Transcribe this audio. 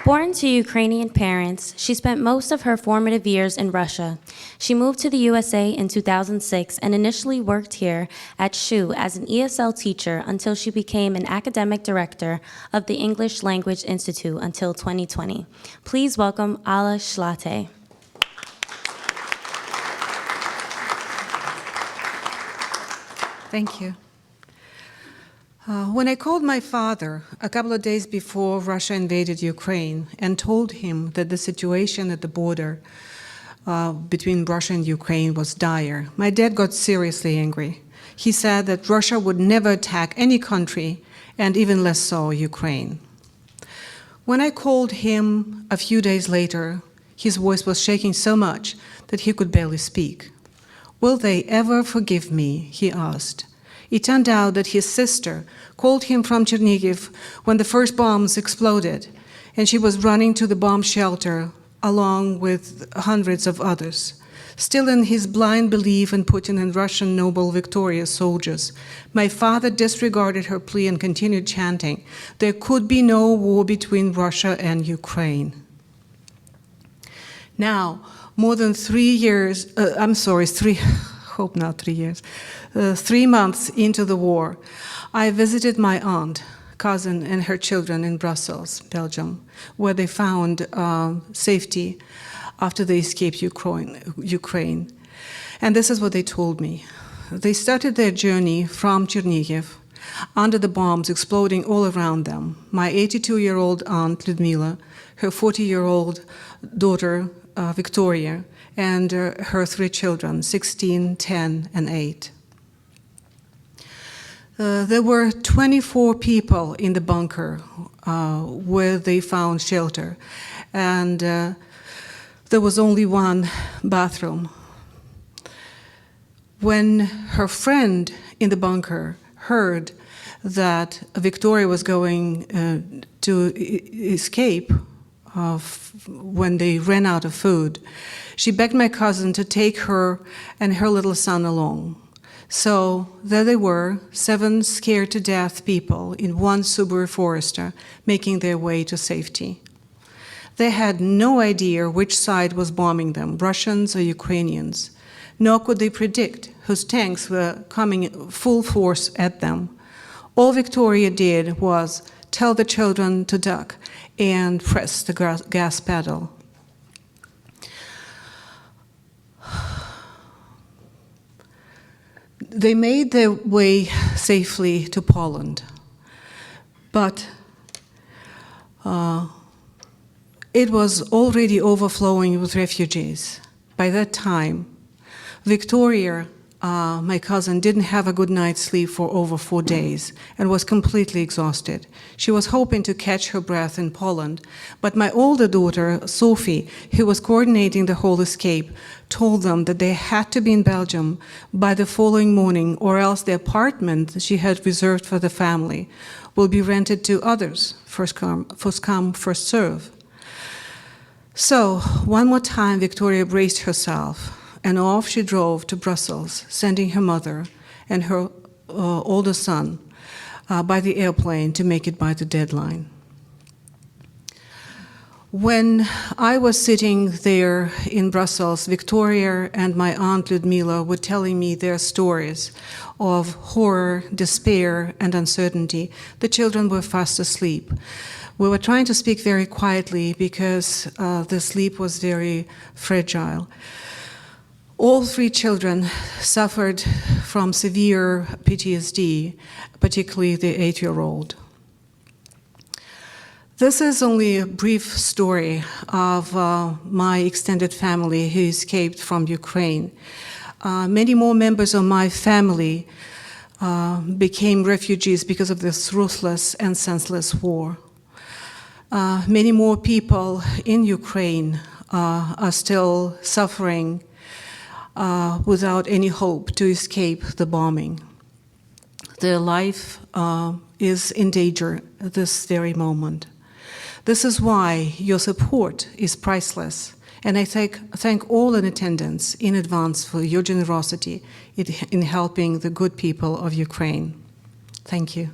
Born to Ukrainian parents, she spent most of her formative years in Russia. She moved to the USA in 2006 and initially worked here at SHU as an ESL teacher until she became an academic director of the English Language Institute until 2020. Please welcome Alla Schlate. Thank you. When I called my father a couple of days before Russia invaded Ukraine and told him that the situation at the border between Russia and Ukraine was dire, my dad got seriously angry. He said that Russia would never attack any country, and even less so Ukraine. When I called him a few days later, his voice was shaking so much that he could barely speak. "Will they ever forgive me?" he asked. It turned out that his sister called him from Chernihiv when the first bombs exploded, and she was running to the bomb shelter along with hundreds of others. Still in his blind belief in Putin and Russian noble victorious soldiers, my father disregarded her plea and continued chanting, "There could be no war between Russia and Ukraine." Now, more than 3 years, hope not 3 years, 3 months into the war, I visited my aunt, cousin, and her children in Brussels, Belgium, where they found safety after they escaped Ukraine. And this is what they told me. They started their journey from Chernihiv under the bombs exploding all around them. My 82-year-old aunt, Lyudmila, her 40-year-old daughter, Victoria, and her 3 children, 16, 10, and 8. There were 24 people in the bunker where they found shelter, and there was only one bathroom. When her friend in the bunker heard that Victoria was going to escape when they ran out of food, she begged my cousin to take her and her little son along. So there they were, 7 scared-to-death people in one Subaru Forester, making their way to safety. They had no idea which side was bombing them, Russians or Ukrainians, nor could they predict whose tanks were coming full force at them. All Victoria did was tell the children to duck and press the gas pedal. They made their way safely to Poland, but it was already overflowing with refugees. By that time, Victoria, my cousin, didn't have a good night's sleep for over 4 days and was completely exhausted. She was hoping to catch her breath in Poland, but my older daughter, Sophie, who was coordinating the whole escape, told them that they had to be in Belgium by the following morning, or else the apartment she had reserved for the family will be rented to others, first come, first serve. So, one more time, Victoria braced herself, and off she drove to Brussels, sending her mother and her older son by the airplane to make it by the deadline. When I was sitting there in Brussels, Victoria and my aunt Lyudmila were telling me their stories of horror, despair, and uncertainty. The children were fast asleep. We were trying to speak very quietly because the sleep was very fragile. All 3 children suffered from severe PTSD, particularly the 8-year-old. This is only a brief story of my extended family who escaped from Ukraine. Many more members of my family became refugees because of this ruthless and senseless war. Many more people in Ukraine are still suffering without any hope to escape the bombing. Their life is in danger at this very moment. This is why your support is priceless, and I thank all in attendance in advance for your generosity in helping the good people of Ukraine. Thank you.